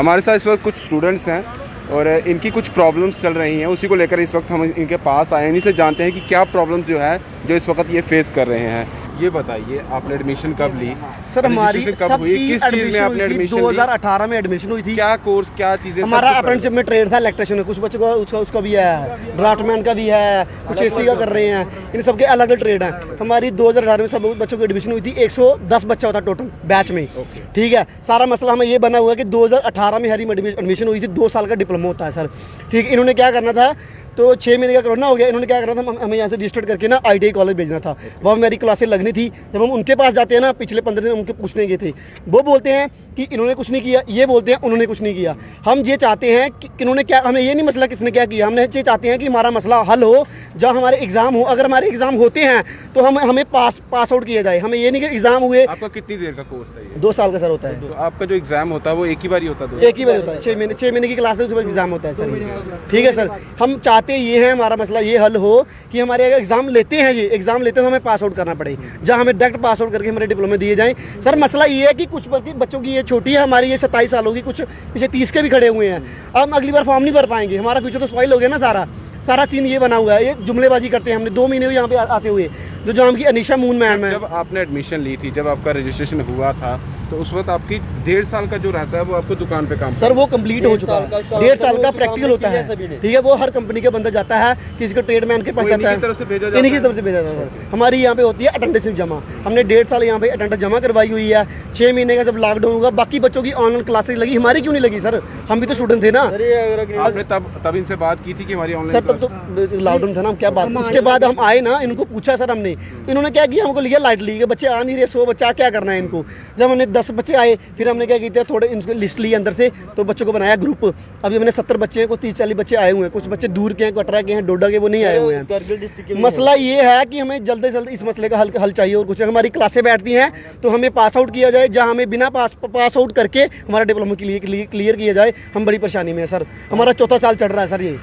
हमारे साथ इस वक्त कुछ स्टूडेंट्स हैं और इनकी कुछ प्रॉब्लम्स चल रही हैं, उसी को लेकर इस वक्त हम इनके पास आए हैं। इन्हीं से जानते हैं कि क्या प्रॉब्लम्स जो है जो इस वक्त ये फेस कर रहे हैं। ये बताइए, आपने एडमिशन कब ली? सर हमारी कब हुई? किस चीज़ में आपने एडमिशन ली? 2018 में एडमिशन हुई थी। क्या कोर्स, क्या चीज़ें? हमारा अप्रेंटिसशिप में ट्रेड था इलेक्ट्रिशियन, कुछ बच्चों का उसका भी है, ड्राफ्टमैन का भी है, कुछ एसी का कर रहे हैं, इन सबके अलग अलग ट्रेड हैं। हमारी 2018 में सब बच्चों की एडमिशन हुई थी। 110 बच्चा होता टोटल बैच में, ठीक है। सारा मसला हमें ये बना हुआ है कि 2018 में हमारी एडमिशन हुई थी। 2 साल का डिप्लोमा होता है सर, ठीक। इन्होंने क्या करना था, तो 6 महीने का कोरोना हो गया। इन्होंने क्या करना था, हमें यहाँ से रजिस्टर्ड करके ना ITI कॉलेज भेजना था। वहाँ मेरी क्लासें लगनी थी। जब हम उनके पास जाते हैं ना, पिछले 15 दिन उनके पूछने गए थे, वो बोलते हैं कि इन्होंने कुछ नहीं किया, ये बोलते हैं उन्होंने कुछ नहीं किया। हम ये चाहते हैं कि इन्होंने क्या, हमें ये नहीं मसला किसने क्या किया, हमने ये चाहते हैं कि हमारा मसला हल हो, जहाँ हमारे एग्ज़ाम हो। अगर हमारे एग्ज़ाम होते हैं तो हमें पास आउट किया जाए। हमें ये नहीं कि एग्ज़ाम हुए। आपका कितनी देर का कोर्स है? 2 साल का सर होता है। तो आपका जो एग्ज़ाम होता है वो एक ही बार ही होता है? एक ही बार होता है। 6 महीने की क्लास है, उसके एग्ज़ाम होता है सर, ठीक है सर। हम चाहते ये हैं, हमारा मसला ये हल हो कि हमारे अगर एग्ज़ाम लेते हैं, ये एग्ज़ाम लेते हैं तो हमें पास आउट करना पड़े, जहाँ हमें डायरेक्ट पास आउट करके हमारे डिप्लोमे दिए जाएँ। सर मसला ये है कि कुछ बच्चों की ये छोटी है, हमारी ये 27 साल होगी, कुछ पीछे 30 के भी खड़े हुए हैं। हम अगली बार फॉर्म नहीं भर पाएंगे, हमारा फ्यूचर तो स्पॉइल हो गया ना। सारा सीन ये बना हुआ है। ये जुमलेबाजी करते हैं। हमने 2 महीने हुए यहाँ पे आते हुए, जो हम की अनीशा मून मैम है। जब आपने एडमिशन ली थी, जब आपका रजिस्ट्रेशन हुआ था, तो उस वक्त आपकी 1.5 साल का जो रहता है वो आपको दुकान पे काम? सर वो कंप्लीट हो चुका है। 1.5 साल का प्रैक्टिकल होता है, ठीक है। वो हर कंपनी का बंदा जाता है, किसी को ट्रेडमैन के पास जाता है, इन्हीं की तरफ से भेजा जाता है। हमारी यहाँ पे होती है अटेंडेंस जमा। हमने 1.5 साल यहाँ पे अटेंडेंस जमा करवाई हुई है। 6 महीने का जब लॉकडाउन हुआ, बाकी बच्चों की ऑनलाइन क्लासेस लगी, हमारी क्यों नहीं लगी सर? हम भी तो स्टूडेंट थे ना। आपने तब इनसे बात की थी कि हमारी ऑनलाइन? सर तब तो लॉकडाउन था ना, हम क्या बात। उसके बाद हम आए ना, इनको पूछा सर हमने, इन्होंने क्या किया, हमको लिया लाइटली कि बच्चे आ नहीं रहे, 100 बच्चा क्या करना है इनको। जब हमने 10 बच्चे आए, फिर हमने क्या किया, थोड़े इनको लिस्ट ली अंदर से, तो बच्चों को बनाया ग्रुप। अभी हमने 70 बच्चे हैं, कुछ 30-40 बच्चे आए हुए हैं। कुछ बच्चे दूर के हैं, कटरा के हैं, डोडा के, वो नहीं आए हुए हैं। मसला ये है कि हमें जल्द से जल्द इस मसले का हल चाहिए। और कुछ हमारी क्लासें बैठती हैं तो हमें पास आउट किया जाए, जहाँ हमें बिना पास आउट करके हमारा डिप्लोमा क्लियर किया जाए। हम बड़ी परेशानी में है सर, हमारा 4था साल चल रहा है सर। ये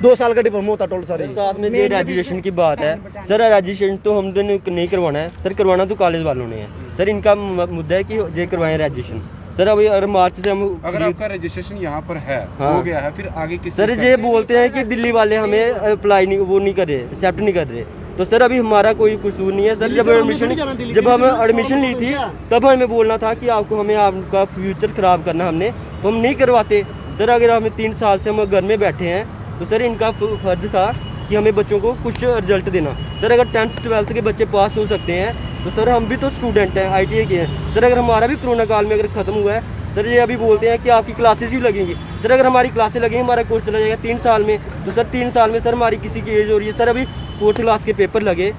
2 साल का डिप्लोमा होता टोटल सर। साथ में ये रजिस्ट्रेशन की बात है सर, रजिस्ट्रेशन तो हमने नहीं करवाना है सर, करवाना तो कॉलेज वालों ने है सर। इनका मुद्दा है कि ये करवाएं रजिस्ट्रेशन सर। अभी अगर मार्च से हम, अगर आपका रजिस्ट्रेशन यहाँ पर है, हाँ, हो गया है, फिर आगे किस सर ये बोलते हैं कि दिल्ली वाले हमें अप्लाई नहीं कर रहे, एक्सेप्ट नहीं कर रहे। तो सर अभी हमारा कोई कसूर नहीं है सर। जब हमें एडमिशन ली थी तब हमें बोलना था कि हमें आपका फ्यूचर खराब करना, हमने तो हम नहीं करवाते सर। अगर हमें 3 साल से हम घर में बैठे हैं तो सर इनका फर्ज था कि हमें बच्चों को कुछ रिजल्ट देना सर। अगर 10th 12th के बच्चे पास हो सकते हैं तो सर हम भी तो स्टूडेंट हैं, ITI के हैं सर। अगर हमारा भी कोरोना काल में अगर ख़त्म हुआ है सर, ये अभी बोलते हैं कि आपकी क्लासेस ही लगेंगी सर। अगर हमारी क्लासेस लगेंगी, हमारा कोर्स चला जाएगा 3 साल में, तो सर 3 साल में सर हमारी किसी की एज हो रही है सर। अभी 4th क्लास के पेपर लगे,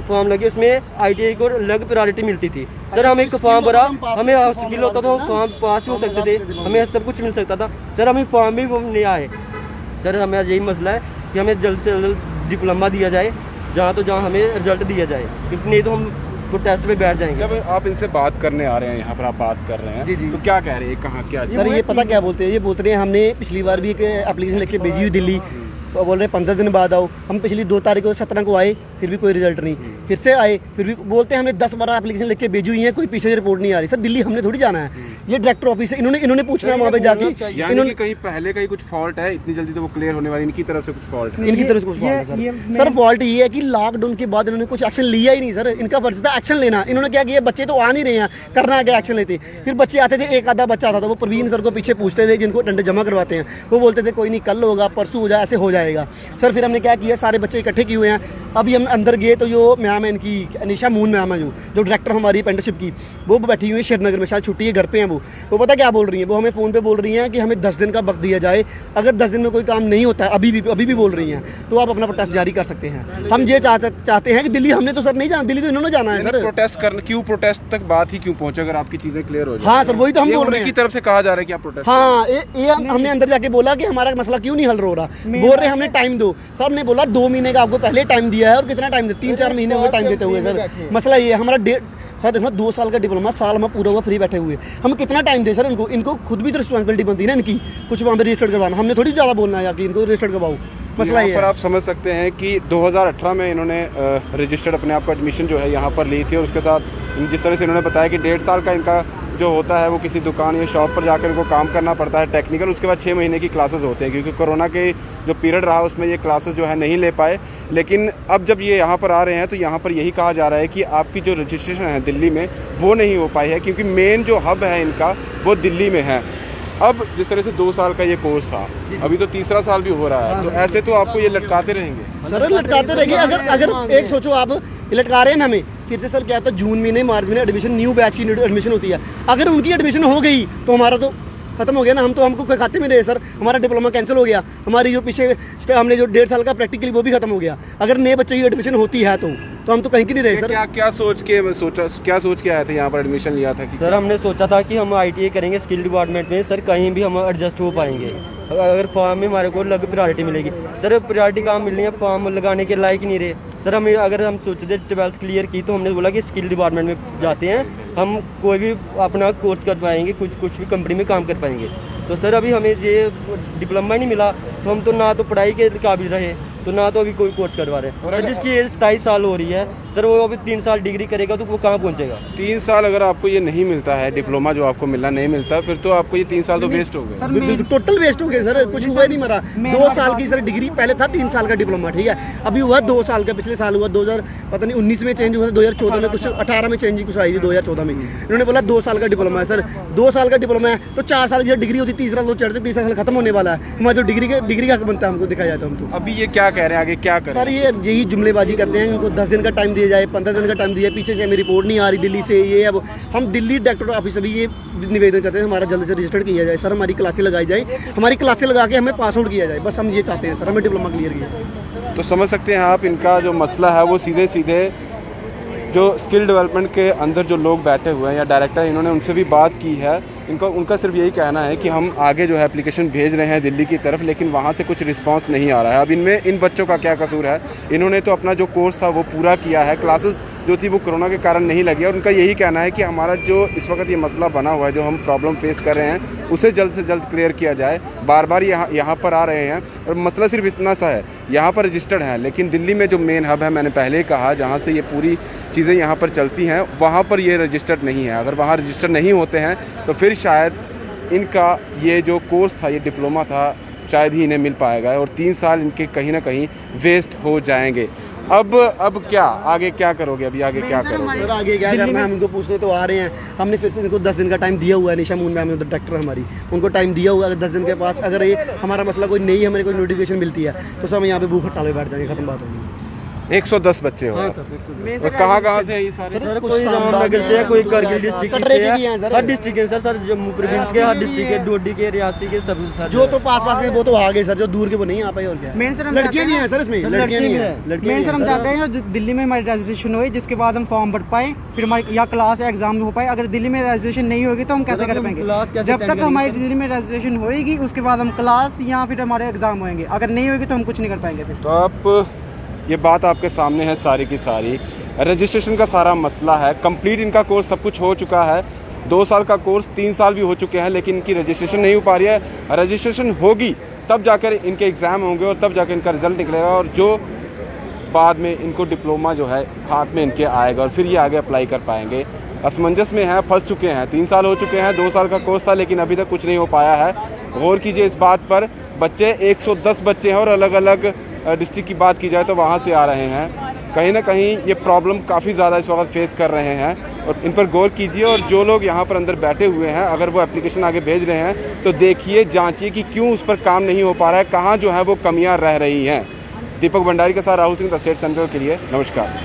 फॉर्म लगे, उसमें ITI को अलग प्रायोरिटी मिलती थी सर। हम एक फॉर्म भरा, हमें स्किल होता था, हम फॉर्म पास हो सकते थे, हमें सब कुछ मिल सकता था सर। हमें फॉर्म भी नहीं आए सर। हमें यही मसला है कि हमें जल्द से जल्द डिप्लोमा दिया जाए, जहाँ हमें रिजल्ट दिया जाए, क्योंकि नहीं तो हम प्रोटेस्ट पे बैठ जाएंगे। जब आप इनसे बात करने आ रहे हैं, यहाँ पर आप बात कर रहे हैं, जी तो क्या कह रहे हैं, कहाँ क्या सर? ये पता क्या बोलते हैं, ये बोलते हैं हमने पिछली बार भी एक एप्लीकेशन लिख के भेजी हुई दिल्ली, बोल रहे 15 दिन बाद आओ। हम पिछली 2 तारीख को 17 को आए, फिर भी कोई रिजल्ट नहीं। फिर से आए, फिर भी बोलते हैं हमने 10-12 एप्लीकेशन लिख के भेजी हुई है, कोई पीछे से रिपोर्ट नहीं आ रही। सर दिल्ली हमने थोड़ी जाना है, ये डायरेक्टर ऑफिस है, इन्होंने पूछना है वहाँ पे जाके। इन्होंने कहीं पहले का ही कुछ फॉल्ट है, इतनी जल्दी तो वो क्लियर होने वाली, इनकी तरफ से कुछ फॉल्ट है? इनकी तरफ से कुछ फॉल्ट है सर। फॉल्ट ये है कि लॉकडाउन के बाद इन्होंने कुछ एक्शन लिया ही नहीं सर। इनका फर्ज था एक्शन लेना। इन्होंने क्या किया, बच्चे तो आ नहीं रहे हैं, करना क्या, एक्शन लेते। फिर बच्चे आते थे, एक आधा बच्चा आता था, वो प्रवीण सर को पीछे पूछते थे, जिनको अटेंडेंस जमा करवाते हैं। वो बोलते थे कोई नहीं, कल होगा, परसों हो जाए, ऐसे हो जाएगा सर। फिर हमने क्या किया, सारे बच्चे इकट्ठे किए हुए हैं। अभी हम अंदर गए तो जो मैम है इनकी, अनीशा मून मैम है, जो डायरेक्टर हमारी अप्रेंटिसशिप की, वो बैठी हुई है श्रीनगर में, शायद छुट्टी है, घर पे हैं वो पता क्या बोल रही हैं, वो हमें फ़ोन पे बोल रही हैं कि हमें 10 दिन का वक्त दिया जाए। अगर 10 दिन में कोई काम नहीं होता है, अभी भी बोल रही हैं, तो आप अपना प्रोटेस्ट जारी कर सकते हैं। हम ये चाहते हैं कि दिल्ली, हमने तो सर नहीं जाना, दिल्ली तो इन्होंने जाना है सर। प्रोटेस्ट करना क्यों, प्रोटेस्ट तक बात ही क्यों पहुंचे अगर आपकी चीज़ें क्लियर हो जाए? हाँ सर, वही तो हम बोल रहे हैं। की तरफ से कहा जा रहा है कि आप प्रोटेस्ट, हाँ ये हमने अंदर जाके बोला कि हमारा मसला क्यों नहीं हल हो रहा। बोल रहे हमने टाइम दो सर। हमने बोला 2 महीने का आपको पहले टाइम दिया है, और कितना टाइम दिया, 3-4 महीने हो गए टाइम देते हुए सर। मसला ये हमारा सर देखो 2 साल का डिप्लोमा, साल में पूरा हुआ फ्री बैठे हुए, हम कितना टाइम दे सर इनको खुद भी तो रिस्पॉन्सिबिलिटी बनती है ना इनकी, कुछ वहाँ पे रजिस्टर्ड करवाना। हमने थोड़ी ज़्यादा बोलना है कि इनको रजिस्टर्ड करवाओ। मसला ये यहाँ पर है। आप समझ सकते हैं कि 2018 में इन्होंने रजिस्टर्ड अपने आप को एडमिशन जो है यहाँ पर ली थी और उसके साथ जिस तरह से इन्होंने बताया कि 1.5 साल का इनका जो होता है वो किसी दुकान या शॉप पर जाकर इनको काम करना पड़ता है टेक्निकल, उसके बाद 6 महीने की क्लासेस होते हैं क्योंकि कोरोना के जो पीरियड रहा उसमें ये क्लासेस जो है नहीं ले पाए। लेकिन अब जब ये यहाँ पर आ रहे हैं तो यहाँ पर यही कहा जा रहा है कि आपकी जो रजिस्ट्रेशन है दिल्ली में वो नहीं हो पाई है क्योंकि मेन जो हब है इनका वो दिल्ली में है। अब जिस तरह से 2 साल का ये कोर्स था, अभी तो तीसरा साल भी हो रहा है, तो ऐसे तो आपको ये लटकाते रहेंगे। सर लटकाते रहेंगे। अगर एक सोचो आप लटका रहे हैं ना हमें, फिर से सर क्या था जून महीने मार्च महीने एडमिशन न्यू बैच की एडमिशन होती है, अगर उनकी एडमिशन हो गई तो हमारा तो खत्म हो गया ना, हमको खाते में रहे सर, हमारा डिप्लोमा कैंसिल हो गया, हमारी जो पीछे हमने जो 1.5 साल का प्रैक्टिकली वो भी खत्म हो गया। अगर नए बच्चे की एडमिशन होती है तो हम तो कहीं की नहीं रहे सर। क्या सोच के आए थे यहाँ पर एडमिशन लिया था कि सर हमने सोचा था कि हम ITI करेंगे स्किल डिपार्टमेंट में, सर कहीं भी हम एडजस्ट हो पाएंगे, अगर फॉर्म में हमारे को अलग प्रायोरिटी मिलेगी। सर प्रायोरिटी कहाँ मिलनी है, फॉर्म लगाने के लायक नहीं रहे सर। हमें अगर हम सोचते थे 12th क्लियर की तो हमने बोला कि स्किल डिपार्टमेंट में जाते हैं, हम कोई भी अपना कोर्स कर पाएंगे, कुछ भी कंपनी में काम कर पाएंगे। तो सर अभी हमें ये डिप्लोमा ही नहीं मिला तो हम तो ना तो पढ़ाई के काबिल रहे तो ना तो अभी कोई कोर्स करवा रहे हैं। और जिसकी एज 27 साल हो रही है सर, वो अभी 3 साल डिग्री करेगा तो वो कहाँ पहुँचेगा। 3 साल अगर आपको ये नहीं मिलता है, डिप्लोमा जो आपको मिलना नहीं मिलता, फिर तो आपको ये 3 साल तो वेस्ट हो गए, टोटल वेस्ट हो गए सर, कुछ हुआ ही नहीं मरा। 2 साल की सर डिग्री, पहले था 3 साल का डिप्लोमा, ठीक है, अभी हुआ 2 साल का, पिछले साल हुआ 2019 में चेंज हुआ, 2014 में कुछ 18 में चेंज कुछ आई थी 2014 में। इन्होंने बोला 2 साल का डिप्लोमा है सर, 2 साल का डिप्लोमा है तो 4 साल की डिग्री होती, तीसरा तो चढ़ते, तीसरा साल खत्म होने वाला है, हमारे तो डिग्री का बनता है, हमको दिखाया जाता है। हम तो अभी ये क्या कह रहे हैं, आगे क्या करें सर ये यही जुमलेबाजी करते हैं, इनको 10 दिन का टाइम दिया जाए, 15 दिन का टाइम दिया, पीछे से हमें रिपोर्ट नहीं आ रही दिल्ली से, ये अब हम दिल्ली डायरेक्टर ऑफिस अभी ये निवेदन करते हैं हमारा जल्द से रजिस्टर्ड किया जाए सर, हमारी क्लासें लगाई जाए, हमारी क्लासें लगा के हमें पास आउट किया जाए, बस हम ये चाहते हैं सर, हमें डिप्लोमा क्लियर किया। तो समझ सकते हैं आप, इनका जो मसला है वो सीधे सीधे जो स्किल डेवलपमेंट के अंदर जो लोग बैठे हुए हैं या डायरेक्टर, इन्होंने उनसे भी बात की है, उनका सिर्फ यही कहना है कि हम आगे जो है एप्लीकेशन भेज रहे हैं दिल्ली की तरफ, लेकिन वहाँ से कुछ रिस्पांस नहीं आ रहा है। अब इन बच्चों का क्या कसूर है, इन्होंने तो अपना जो कोर्स था वो पूरा किया है, क्लासेस जो थी वो कोरोना के कारण नहीं लगी, और उनका यही कहना है कि हमारा जो इस वक्त ये मसला बना हुआ है, जो हम प्रॉब्लम फेस कर रहे हैं, उसे जल्द से जल्द क्लियर किया जाए। बार बार यहाँ पर आ रहे हैं और मसला सिर्फ इतना सा है, यहाँ पर रजिस्टर्ड है, लेकिन दिल्ली में जो मेन हब है, मैंने पहले ही कहा, जहाँ से ये पूरी चीज़ें यहाँ पर चलती हैं, वहाँ पर ये रजिस्टर्ड नहीं है। अगर वहाँ रजिस्टर्ड नहीं होते हैं तो फिर शायद इनका ये जो कोर्स था, ये डिप्लोमा था, शायद ही इन्हें मिल पाएगा और 3 साल इनके कहीं ना कहीं वेस्ट हो जाएंगे। अब क्या आगे क्या करोगे, अभी आगे क्या करोगे? सर आगे क्या करना है, हम इनको पूछने तो आ रहे हैं, हमने फिर से इनको 10 दिन का टाइम दिया हुआ है, निशा मून मैम डायरेक्टर हमारी, उनको टाइम दिया हुआ है 10 दिन के पास, अगर ये हमारा मसला कोई नई हमें कोई नोटिफिकेशन मिलती है तो सब यहाँ पे भूख हड़ताल में बैठ जाएंगे, खत्म बात होगी। 110 बच्चे हो। हाँ सर, और कहाँ से हैं ये सारे? सर कोई रामनगर से है, कोई करगिल डिस्ट्रिक्ट कटरे से के भी हैं है, सर। हर डिस्ट्रिक्ट के सर जम्मू प्रोविंस के हर डिस्ट्रिक्ट के, डोडी के, रियासी के, सब जो तो पास में वो तो आ गए सर, जो दूर के वो नहीं आ पाए। और क्या मेन सर हम लड़कियां भी हैं सर इसमें, लड़कियां भी हैं, मेन सर हम चाहते हैं जो दिल्ली में हमारी रजिस्ट्रेशन हुई, जिसके बाद हम फॉर्म भर पाए, फिर हमारी या क्लास या एग्जाम हो पाए। अगर दिल्ली में रजिस्ट्रेशन नहीं होगी तो हम कैसे कर पाएंगे? जब तक हमारी दिल्ली में रजिस्ट्रेशन होएगी उसके बाद हम क्लास या फिर हमारे एग्जाम होंगे, अगर नहीं होगी तो हम कुछ नहीं कर पाएंगे। फिर तो आप ये बात आपके सामने है सारी की सारी, रजिस्ट्रेशन का सारा मसला है, कंप्लीट इनका कोर्स सब कुछ हो चुका है, 2 साल का कोर्स 3 साल भी हो चुके हैं, लेकिन इनकी रजिस्ट्रेशन नहीं हो पा रही है। रजिस्ट्रेशन होगी तब जाकर इनके एग्ज़ाम होंगे और तब जाकर इनका रिज़ल्ट निकलेगा, और जो बाद में इनको डिप्लोमा जो है हाथ में इनके आएगा और फिर ये आगे अप्लाई कर पाएंगे। असमंजस में हैं, फंस चुके हैं, 3 साल हो चुके हैं, 2 साल का कोर्स था लेकिन अभी तक कुछ नहीं हो पाया है। गौर कीजिए इस बात पर, बच्चे 110 बच्चे हैं और अलग अलग डिस्ट्रिक्ट की बात की जाए तो वहाँ से आ रहे हैं। कहीं ना कहीं ये प्रॉब्लम काफ़ी ज़्यादा इस वक्त फेस कर रहे हैं और इन पर गौर कीजिए। और जो लोग यहाँ पर अंदर बैठे हुए हैं, अगर वो एप्लीकेशन आगे भेज रहे हैं तो देखिए, जांचिए कि क्यों उस पर काम नहीं हो पा रहा है, कहाँ जो है वो कमियाँ रह रही हैं। दीपक भंडारी के साथ Rahul Singh, the state central के लिए नमस्कार।